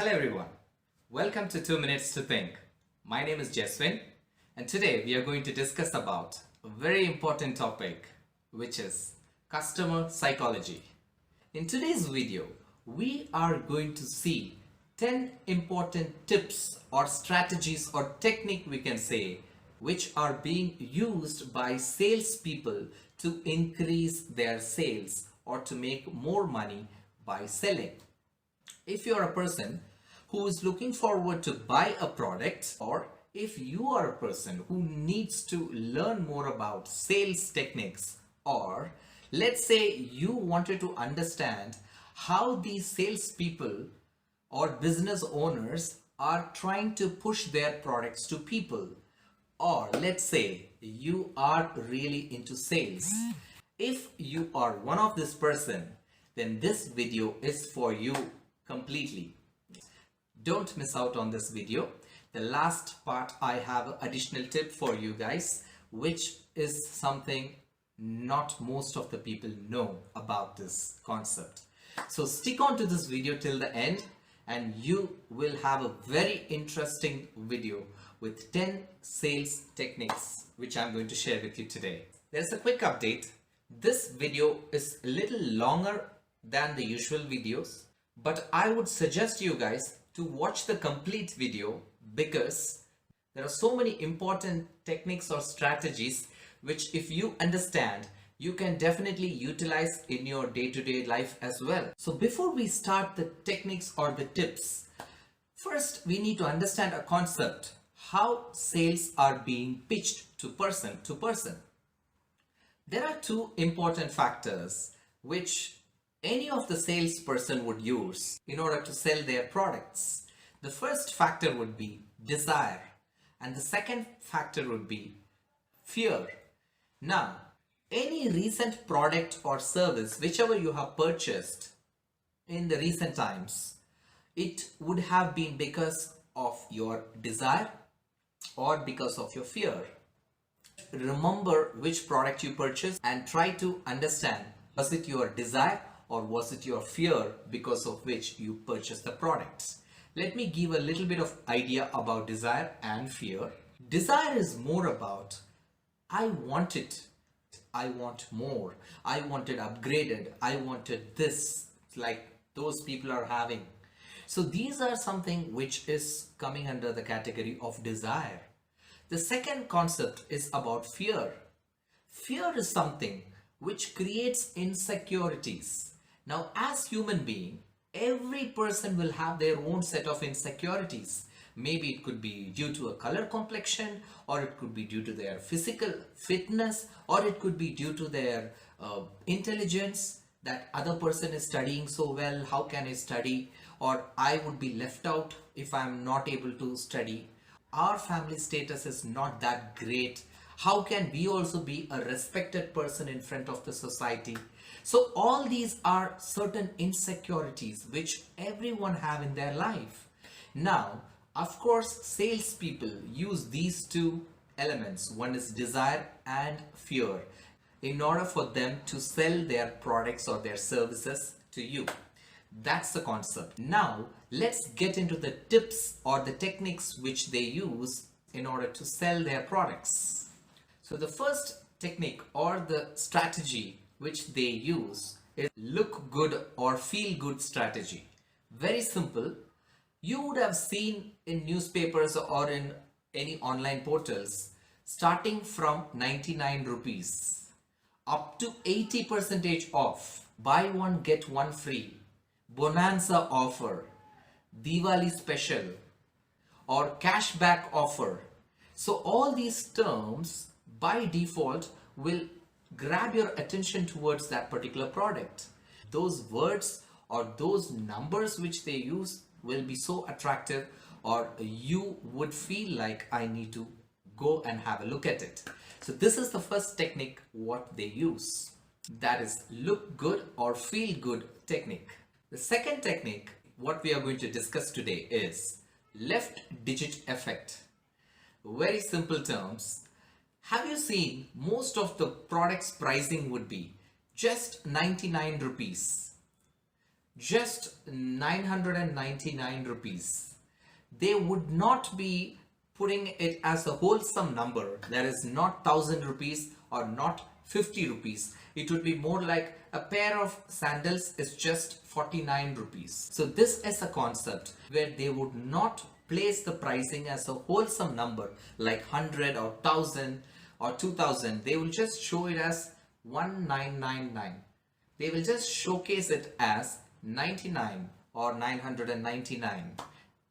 Hello everyone, welcome to 2 Minutes to Think. My name is Jeswin and today we are going to discuss about a very important topic, which is customer psychology. In today's video, we are going to see 10 important tips or strategies or technique we can say which are being used by salespeople to increase their sales or to make more money by selling. If you're a person who is looking forward to buy a product, or if you are a person who needs to learn more about sales techniques, or let's say you wanted to understand how these salespeople or business owners are trying to push their products to people, or let's say you are really into sales. If you are one of this person, then this video is for you completely. Don't miss out on this video. The last part I have an additional tip for you guys, which is something not most of the people know about this concept. So stick on to this video till the end and you will have a very interesting video with 10 sales techniques which I'm going to share with you today. There's a quick update. This video is a little longer than the usual videos, but I would suggest you guys to watch the complete video because there are so many important techniques or strategies which if you understand, you can definitely utilize in your day-to-day life as well. So before we start the techniques or the tips, first we need to understand a concept, how sales are being pitched to person to person. There are two important factors which any of the salesperson would use in order to sell their products. The first factor would be desire and the second factor would be fear. Now, any recent product or service, whichever you have purchased in the recent times, it would have been because of your desire or because of your fear. Remember which product you purchased and try to understand, was it your desire or was it your fear because of which you purchased the products? Let me give a little bit of idea about desire and fear. Desire is more about, I want it, I want more, I want it upgraded, I wanted this, like those people are having. So these are something which is coming under the category of desire. The second concept is about fear. Fear is something which creates insecurities. Now, as human being, every person will have their own set of insecurities. Maybe it could be due to a color complexion, or it could be due to their physical fitness, or it could be due to their intelligence, that other person is studying so well, how can I study? Or I would be left out if I'm not able to study. Our family status is not that great. How can we also be a respected person in front of the society? So all these are certain insecurities which everyone have in their life. Now, of course, salespeople use these two elements. One is desire and fear in order for them to sell their products or their services to you. That's the concept. Now, let's get into the tips or the techniques which they use in order to sell their products. So the first technique or the strategy which they use is look good or feel good strategy. Very simple. You would have seen in newspapers or in any online portals starting from 99 rupees up to 80% off, buy one get one free, bonanza offer, Diwali special or cashback offer. So all these terms by default will grab your attention towards that particular product. Those words or those numbers which they use will be so attractive, or you would feel like I need to go and have a look at it. So this is the first technique what they use. That is look good or feel good technique. The second technique what we are going to discuss today is left digit effect. Very simple terms. Have you seen most of the products pricing would be just 99 rupees. just 999 rupees. They would not be putting it as a wholesome number. There is not 1000 rupees or not 50 rupees. It would be more like a pair of sandals is just 49 rupees. So this is a concept where they would not place the pricing as a wholesome number like 100 or 1000 or 2000. They will just show it as 1999. They will just showcase it as 99 or 999,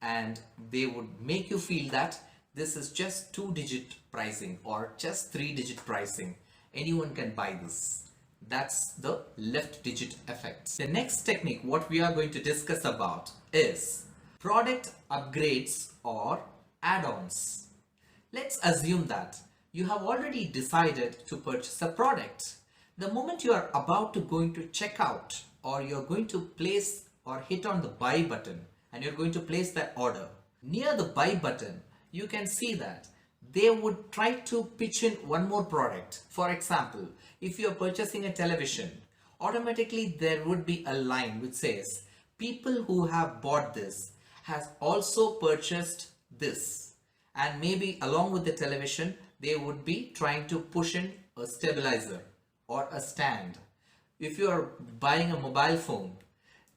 and they would make you feel that this is just 2-digit pricing or just 3-digit pricing. Anyone can buy this. That's the left digit effect. The next technique what we are going to discuss about is product upgrades or add-ons. Let's assume that you have already decided to purchase a product. The moment you are about to going to check out, or you're going to place or hit on the buy button and you're going to place that order, near the buy button you can see that they would try to pitch in one more product. For example, if you're purchasing a television, automatically there would be a line which says people who have bought this has also purchased this, and maybe along with the television they would be trying to push in a stabilizer or a stand. If you are buying a mobile phone,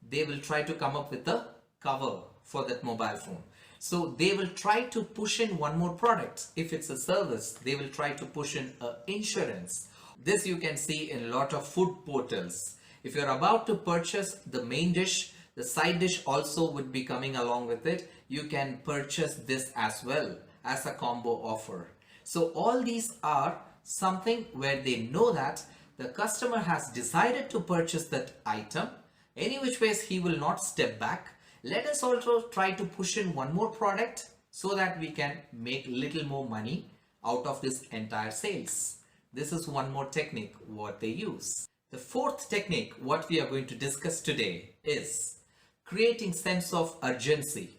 they will try to come up with a cover for that mobile phone. So they will try to push in one more product. If it's a service, they will try to push in insurance. This you can see in a lot of food portals. If you're about to purchase the main dish, the side dish also would be coming along with it. You can purchase this as well as a combo offer. So all these are something where they know that the customer has decided to purchase that item. Any which ways he will not step back. Let us also try to push in one more product so that we can make little more money out of this entire sales. This is one more technique what they use. The fourth technique what we are going to discuss today is creating sense of urgency.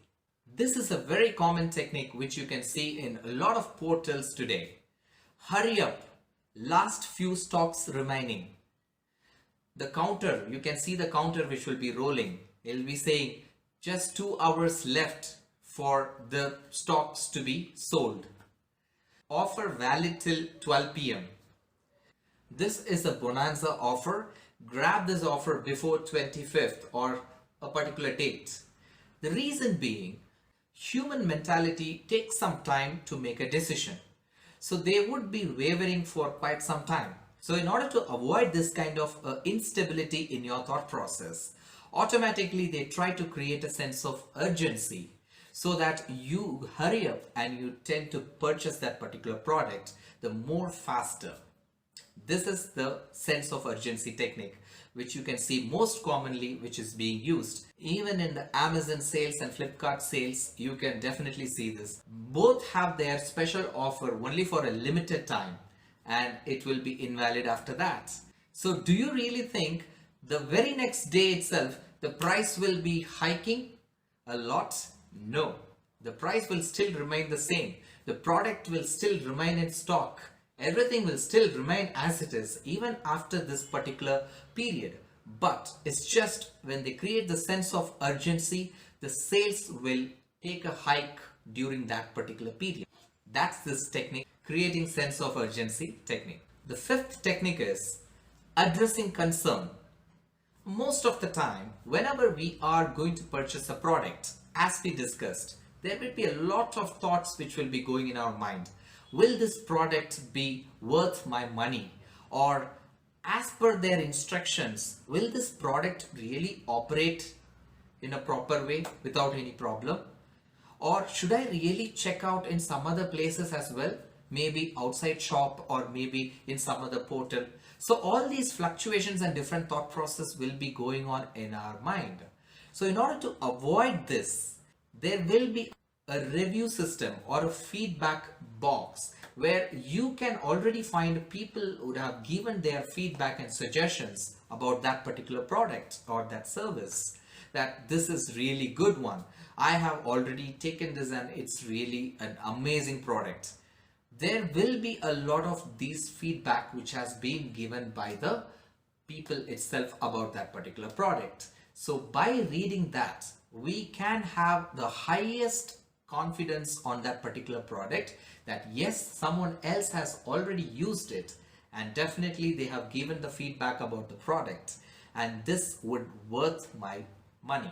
This is a very common technique which you can see in a lot of portals today. Hurry up, last few stocks remaining. The counter, you can see the counter which will be rolling. It will be saying just 2 hours left for the stocks to be sold. Offer valid till 12 p.m. This is a bonanza offer. Grab this offer before 25th or a particular date. The reason being, human mentality takes some time to make a decision. So they would be wavering for quite some time. So in order to avoid this kind of instability in your thought process, automatically they try to create a sense of urgency so that you hurry up and you tend to purchase that particular product the more faster. This is the sense of urgency technique which you can see most commonly which is being used. Even in the Amazon sales and Flipkart sales, you can definitely see this. Both have their special offer only for a limited time and it will be invalid after that. So do you really think the very next day itself the price will be hiking a lot? No, the price will still remain the same. The product will still remain in stock. Everything will still remain as it is even after this particular period. But it's just when they create the sense of urgency, the sales will take a hike during that particular period. That's this technique, creating sense of urgency technique. The fifth technique is addressing concern. Most of the time, whenever we are going to purchase a product, as we discussed, there will be a lot of thoughts which will be going in our mind. Will this product be worth my money? Or as per their instructions, will this product really operate in a proper way without any problem? Or should I really check out in some other places as well? Maybe outside shop or maybe in some other portal. So all these fluctuations and different thought process will be going on in our mind. So in order to avoid this, there will be a review system or a feedback box where you can already find people who have given their feedback and suggestions about that particular product or that service, that this is really good one. I have already taken this and it's really an amazing product. There will be a lot of these feedback which has been given by the people itself about that particular product. So by reading that, we can have the highest confidence on that particular product that yes, someone else has already used it and definitely they have given the feedback about the product and this would worth my money.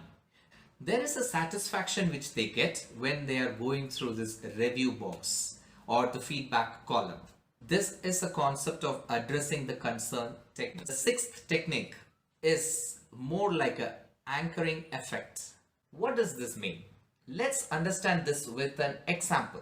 There is a satisfaction which they get when they are going through this review box or the feedback column. This is a concept of addressing the concern technique. The sixth technique is more like an anchoring effect. What does this mean? Let's understand this with an example.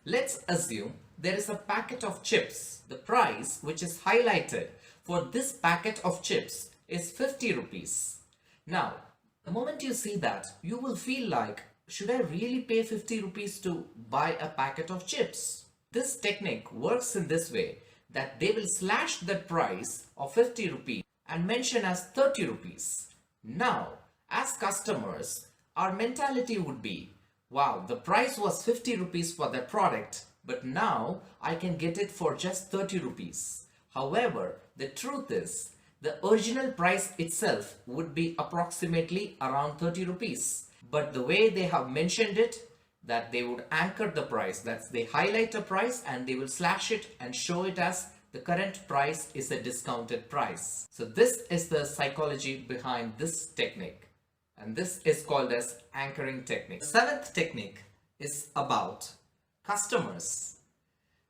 Let's assume there is a packet of chips. The price which is highlighted for this packet of chips is 50 rupees. Now, the moment you see that, you will feel like, should I really pay 50 rupees to buy a packet of chips? This technique works in this way that they will slash the price of 50 rupees and mention as 30 rupees. Now, as customers, our mentality would be, wow, the price was 50 rupees for that product, but now I can get it for just 30 rupees. However, the truth is, the original price itself would be approximately around 30 rupees. But the way they have mentioned it, that they would anchor the price, that's they highlight a price and they will slash it and show it as the current price is a discounted price. So this is the psychology behind this technique. And this is called as anchoring technique. The seventh technique is about customers.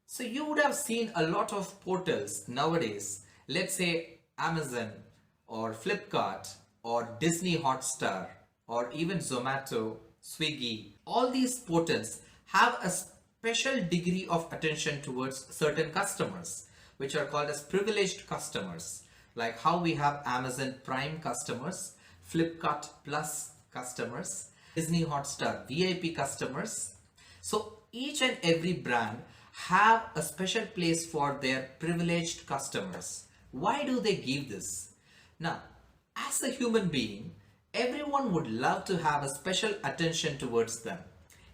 So you would have seen a lot of portals nowadays, let's say Amazon or Flipkart or Disney Hotstar or even Zomato, Swiggy. All these portals have a special degree of attention towards certain customers, which are called as privileged customers, like how we have Amazon Prime customers, Flipkart Plus customers, Disney Hotstar VIP customers. So each and every brand have a special place for their privileged customers. Why do they give this? Now, as a human being, everyone would love to have a special attention towards them.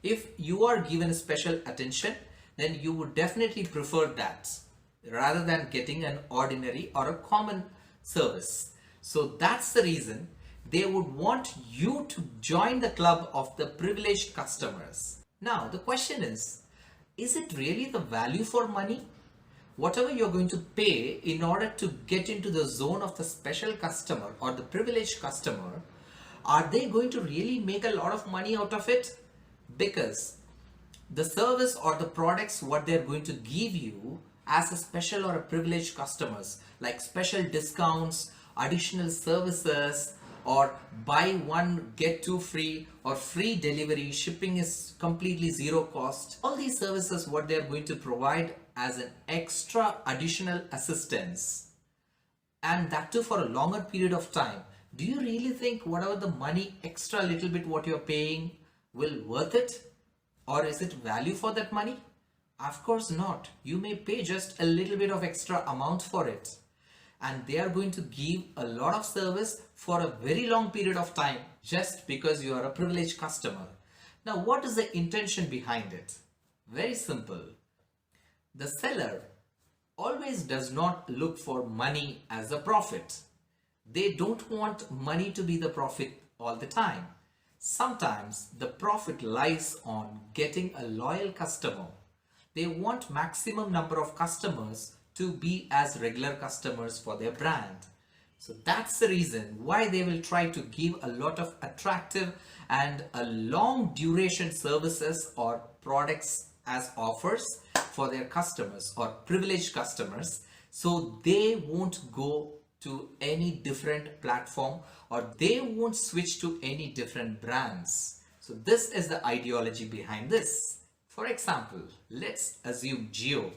If you are given a special attention, then you would definitely prefer that rather than getting an ordinary or a common service. So that's the reason they would want you to join the club of the privileged customers. Now, the question is it really the value for money? Whatever you're going to pay in order to get into the zone of the special customer or the privileged customer, are they going to really make a lot of money out of it? Because the service or the products what they're going to give you as a special or a privileged customers, like special discounts, additional services, or buy one get two free or free delivery, shipping is completely zero cost. All these services what they're going to provide as an extra additional assistance, and that too for a longer period of time. Do you really think whatever the money extra little bit what you're paying will worth it? Or is it value for that money? Of course not. You may pay just a little bit of extra amount for it, and they are going to give a lot of service for a very long period of time just because you are a privileged customer. Now, what is the intention behind it? Very simple. The seller always does not look for money as a profit. They don't want money to be the profit all the time. Sometimes the profit lies on getting a loyal customer. They want maximum number of customers to be as regular customers for their brand. So that's the reason why they will try to give a lot of attractive and a long duration services or products as offers for their customers or privileged customers, so they won't go to any different platform or they won't switch to any different brands. So this is the ideology behind this. For example, let's assume Jio.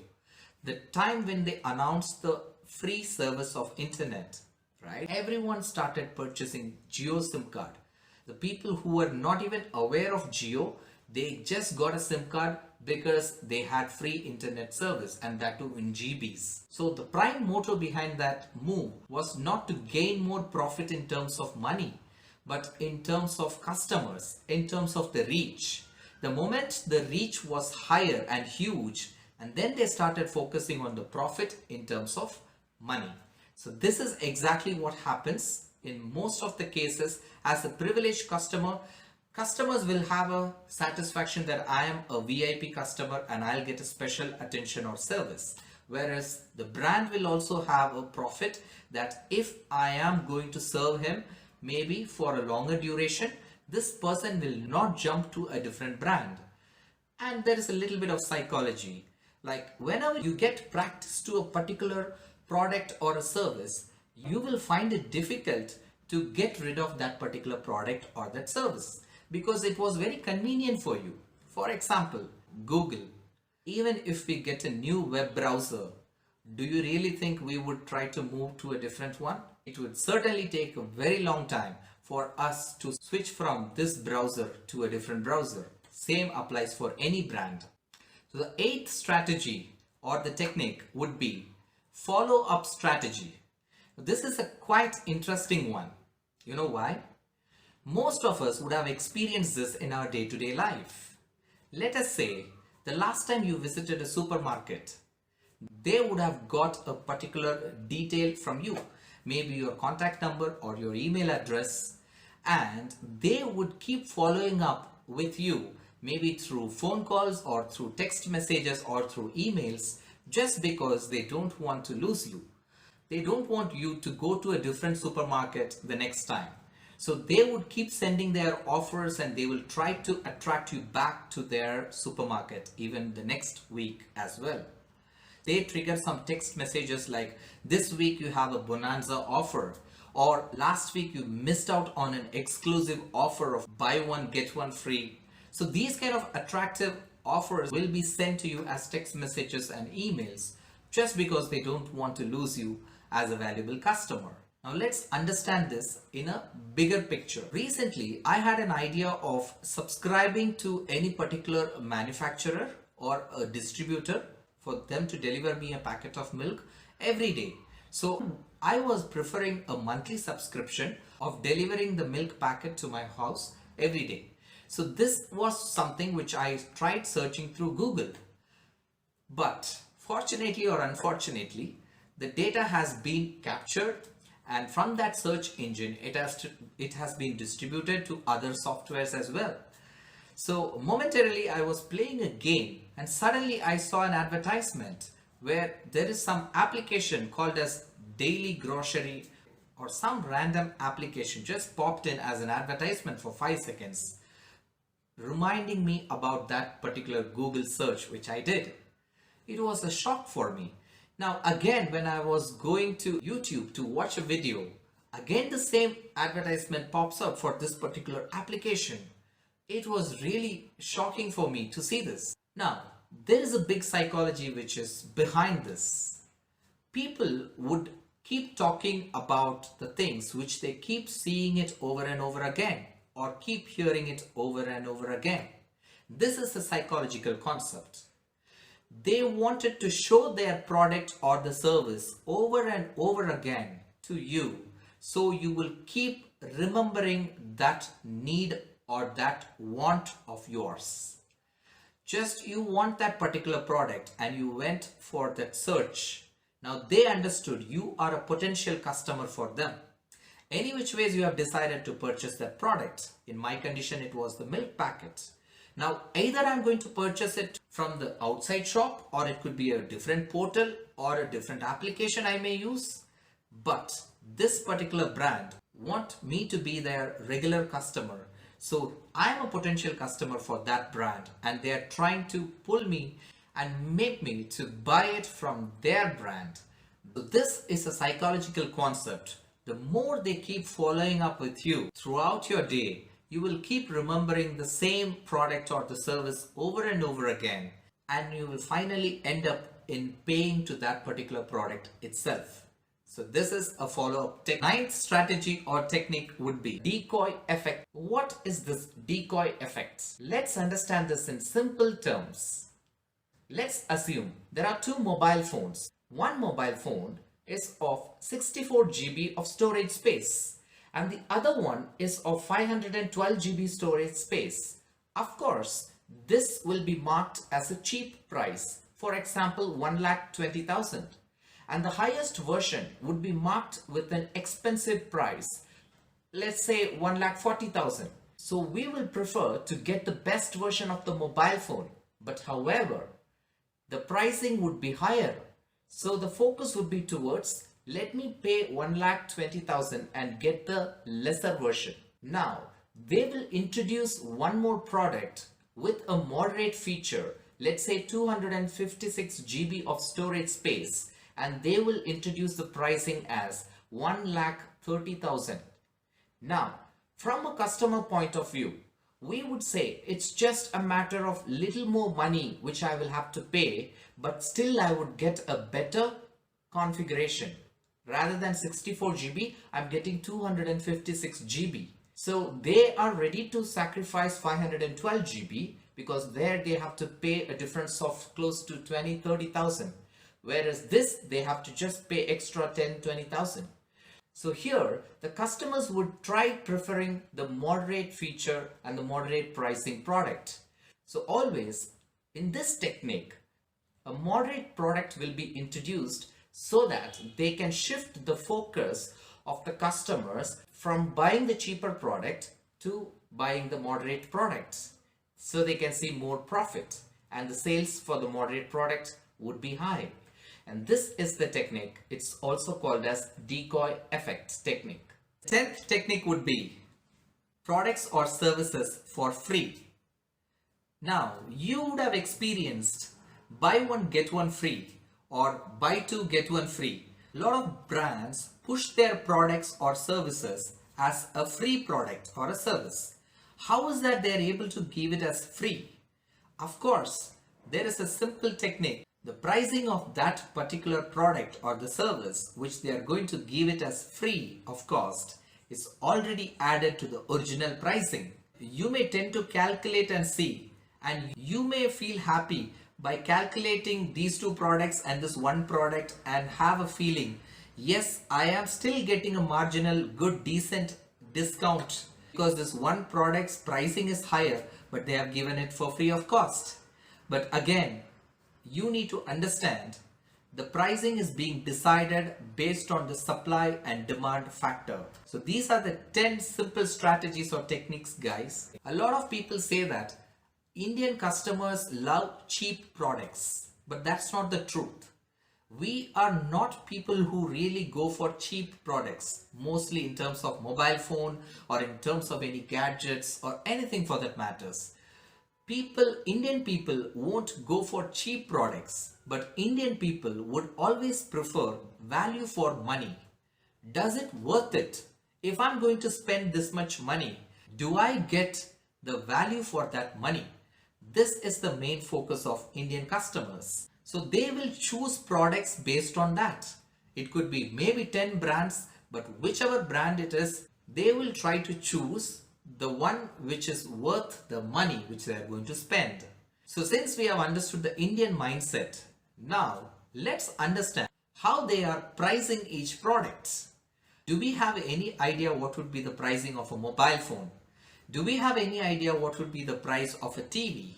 The time when they announced the free service of internet, right? Everyone started purchasing Jio SIM card. The people who were not even aware of Jio, they just got a SIM card because they had free internet service, and that too in GBs. So the prime motto behind that move was not to gain more profit in terms of money, but in terms of customers, in terms of the reach. The moment the reach was higher and huge, and then they started focusing on the profit in terms of money. So this is exactly what happens in most of the cases, as a privileged customer, customers will have a satisfaction that I am a VIP customer and I'll get a special attention or service. Whereas the brand will also have a profit that if I am going to serve him maybe for a longer duration, this person will not jump to a different brand. And there is a little bit of psychology. Like whenever you get practice to a particular product or a service, you will find it difficult to get rid of that particular product or that service because it was very convenient for you. For example, Google. Even if we get a new web browser, do you really think we would try to move to a different one? It would certainly take a very long time for us to switch from this browser to a different browser. Same applies for any brand. So the eighth strategy or the technique would be follow-up strategy. This is a quite interesting one. You know why? Most of us would have experienced this in our day-to-day life. Let us say the last time you visited a supermarket, they would have got a particular detail from you, maybe your contact number or your email address, and they would keep following up with you, maybe through phone calls or through text messages or through emails, just because they don't want to lose you. They don't want you to go to a different supermarket the next time. So they would keep sending their offers and they will try to attract you back to their supermarket even the next week as well. They trigger some text messages like, this week you have a bonanza offer, or last week you missed out on an exclusive offer of buy one get one free. So these kind of attractive offers will be sent to you as text messages and emails just because they don't want to lose you as a valuable customer. Now let's understand this in a bigger picture. Recently, I had an idea of subscribing to any particular manufacturer or a distributor for them to deliver me a packet of milk every day. So I was preferring a monthly subscription of delivering the milk packet to my house every day. So this was something which I tried searching through Google. But fortunately or unfortunately, the data has been captured, and from that search engine, it has been distributed to other softwares as well. So momentarily I was playing a game and suddenly I saw an advertisement where there is some application called as Daily Grocery or some random application just popped in as an advertisement for 5 seconds, reminding me about that particular Google search which I did. It was a shock for me. Now again, when I was going to YouTube to watch a video, again the same advertisement pops up for this particular application. It was really shocking for me to see this. Now, there is a big psychology which is behind this. People would keep talking about the things which they keep seeing it over and over again or keep hearing it over and over again. This is a psychological concept. They wanted to show their product or the service over and over again to you, so you will keep remembering that need or that want of yours. Just you want that particular product and you went for that search. Now they understood you are a potential customer for them. Any which ways you have decided to purchase that product. In my condition, it was the milk packet. Now either I'm going to purchase it from the outside shop, or it could be a different portal or a different application I may use. But this particular brand want me to be their regular customer. So I am a potential customer for that brand and they are trying to pull me and make me to buy it from their brand. So this is a psychological concept. The more they keep following up with you throughout your day, you will keep remembering the same product or the service over and over again, and you will finally end up in paying to that particular product itself. So this is a follow-up technique. Ninth strategy or technique would be decoy effect. What is this decoy effect? Let's understand this in simple terms. Let's assume there are two mobile phones. One mobile phone is of 64 GB of storage space and the other one is of 512 GB storage space. Of course, this will be marked as a cheap price. For example, 1,20,000. And the highest version would be marked with an expensive price, let's say 1,40,000. So we will prefer to get the best version of the mobile phone. But however, the pricing would be higher. So the focus would be towards, let me pay 1,20,000 and get the lesser version. Now, they will introduce one more product with a moderate feature, let's say 256 GB of storage space, and they will introduce the pricing as 1,30,000. Now, from a customer point of view, we would say it's just a matter of little more money which I will have to pay, but still I would get a better configuration. Rather than 64 GB, I'm getting 256 GB. So they are ready to sacrifice 512 GB because there they have to pay a difference of close to 20-30,000. Whereas this, they have to just pay extra 10-20,000. So here, the customers would try preferring the moderate feature and the moderate pricing product. So always, in this technique, a moderate product will be introduced so that they can shift the focus of the customers from buying the cheaper product to buying the moderate products. So they can see more profit and the sales for the moderate product would be high. And this is the technique. It's also called as Decoy Effect technique. 10th technique would be products or services for free. Now, you would have experienced buy one get one free or buy two get one free. A lot of brands push their products or services as a free product or a service. How is that they're able to give it as free? Of course, there is a simple technique. The pricing of that particular product or the service which they are going to give it as free of cost is already added to the original pricing. You may tend to calculate and see, and you may feel happy by calculating these two products and this one product and have a feeling, yes, I am still getting a marginal good decent discount because this one product's pricing is higher, but they have given it for free of cost. But again, you need to understand the pricing is being decided based on the supply and demand factor. So these are the 10 simple strategies or techniques, guys. A lot of people say that Indian customers love cheap products, but that's not the truth. We are not people who really go for cheap products, mostly in terms of mobile phone or in terms of any gadgets or anything for that matters. Indian people won't go for cheap products, but Indian people would always prefer value for money. Does it worth it? If I'm going to spend this much money, do I get the value for that money? This is the main focus of Indian customers. So they will choose products based on that. It could be maybe 10 brands, but whichever brand it is, they will try to choose the one which is worth the money which they are going to spend. So since we have understood the Indian mindset, now let's understand how they are pricing each product. Do we have any idea what would be the pricing of a mobile phone? Do we have any idea what would be the price of a TV?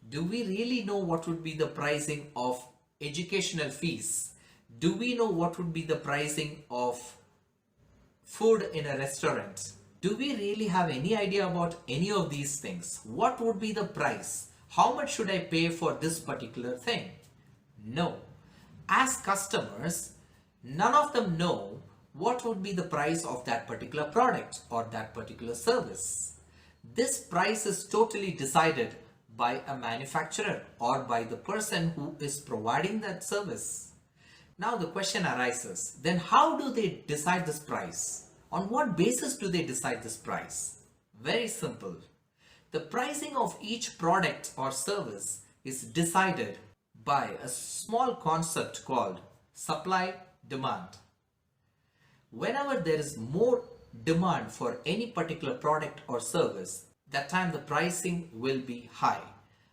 Do we really know what would be the pricing of educational fees? Do we know what would be the pricing of food in a restaurant? Do we really have any idea about any of these things? What would be the price? How much should I pay for this particular thing? No. As customers, none of them know what would be the price of that particular product or that particular service. This price is totally decided by a manufacturer or by the person who is providing that service. Now the question arises, then how do they decide this price? On what basis do they decide this price? Very simple. The pricing of each product or service is decided by a small concept called supply demand. Whenever there is more demand for any particular product or service, that time the pricing will be high.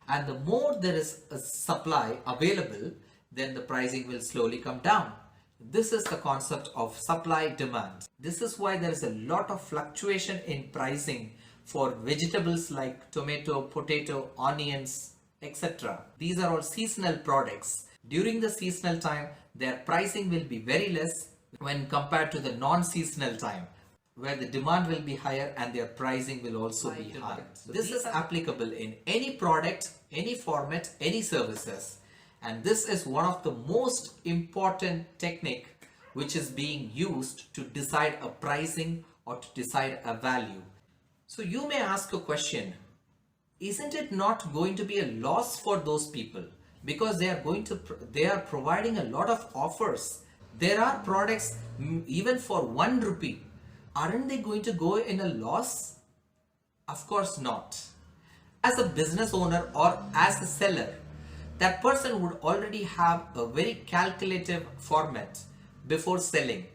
And the more there is a supply available, then the pricing will slowly come down. This is the concept of supply demand. This is why there is a lot of fluctuation in pricing for vegetables like tomato, potato, onions, etc. These are all seasonal products. During the seasonal time, their pricing will be very less when compared to the non-seasonal time. where the demand will be higher and their pricing will also be high. So this is applicable in any product, any format, any services. And this is one of the most important technique which is being used to decide a pricing or to decide a value. So you may ask a question, isn't it not going to be a loss for those people? Because they are providing a lot of offers. There are products even for 1 rupee. Aren't they going to go in a loss? Of course not. As a business owner or as a seller, that person would already have a very calculative format before selling.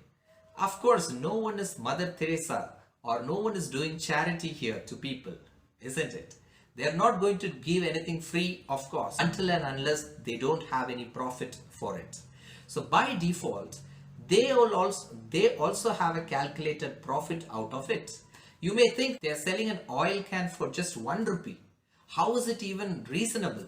Of course, no one is Mother Teresa or no one is doing charity here to people, isn't it? They are not going to give anything free, of course, until and unless they don't have any profit for it. So by default, they also have a calculated profit out of it. You may think they are selling an oil can for just 1 rupee. How is it even reasonable?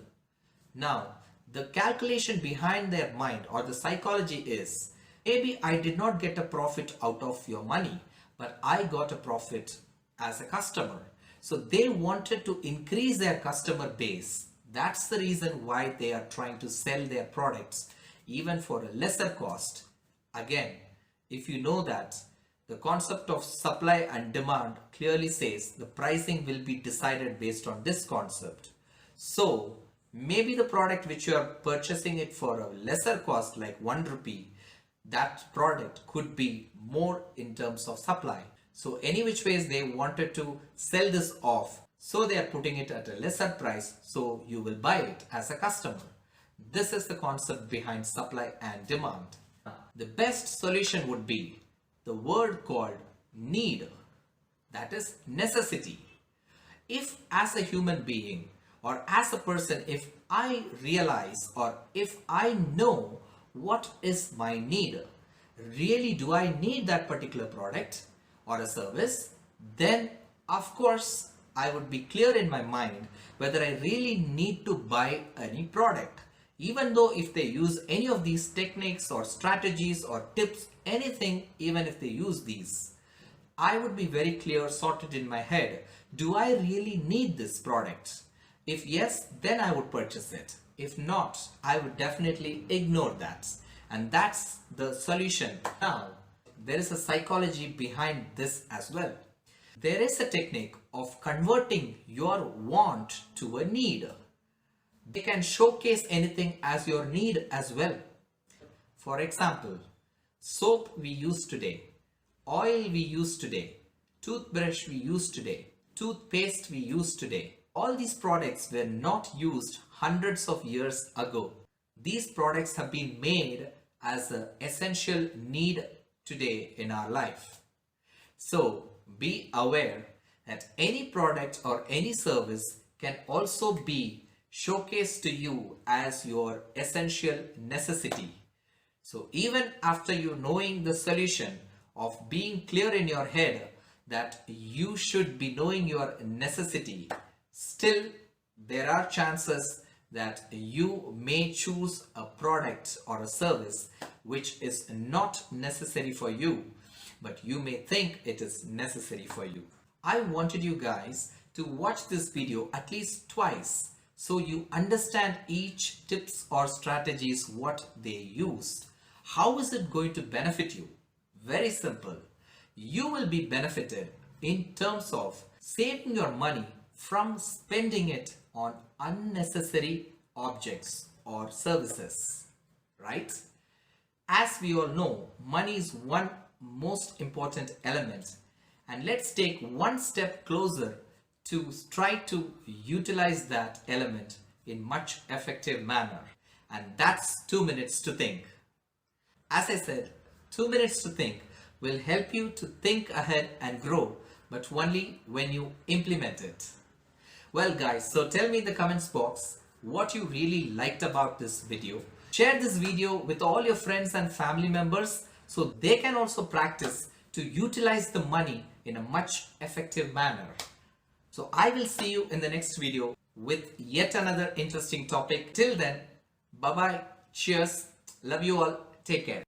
Now, the calculation behind their mind or the psychology is, maybe I did not get a profit out of your money, but I got a profit as a customer. So they wanted to increase their customer base. That's the reason why they are trying to sell their products even for a lesser cost. Again, if you know that the concept of supply and demand clearly says the pricing will be decided based on this concept. So maybe the product which you are purchasing it for a lesser cost like 1 rupee, that product could be more in terms of supply. So any which ways they wanted to sell this off, so they are putting it at a lesser price, so you will buy it as a customer. This is the concept behind supply and demand. The best solution would be the word called need, that is necessity. If as a human being or as a person, if I realize or if I know what is my need, really do I need that particular product or a service, then of course I would be clear in my mind whether I really need to buy any product. Even though if they use any of these techniques or strategies or tips, anything, even if they use these, I would be very clear, sorted in my head, do I really need this product? If yes, then I would purchase it. If not, I would definitely ignore that. And that's the solution. Now, there is a psychology behind this as well. There is a technique of converting your want to a need. They can showcase anything as your need as well. For example, soap we use today, oil we use today, toothbrush we use today, toothpaste we use today. All these products were not used hundreds of years ago. These products have been made as an essential need today in our life. So be aware that any product or any service can also be showcased to you as your essential necessity. So even after you knowing the solution of being clear in your head that you should be knowing your necessity, still there are chances that you may choose a product or a service which is not necessary for you, but you may think it is necessary for you. I wanted you guys to watch this video at least twice so you understand each tips or strategies what they use. How is it going to benefit you? Very simple. You will be benefited in terms of saving your money from spending it on unnecessary objects or services, right? As we all know, money is one most important element, and let's take one step closer to try to utilize that element in much effective manner, and that's 2 minutes to think. As I said, 2 minutes to think will help you to think ahead and grow, but only when you implement it. Well guys, so tell me in the comments box what you really liked about this video. Share this video with all your friends and family members so they can also practice to utilize the money in a much effective manner. So I will see you in the next video with yet another interesting topic. Till then, bye bye, cheers, love you all, take care.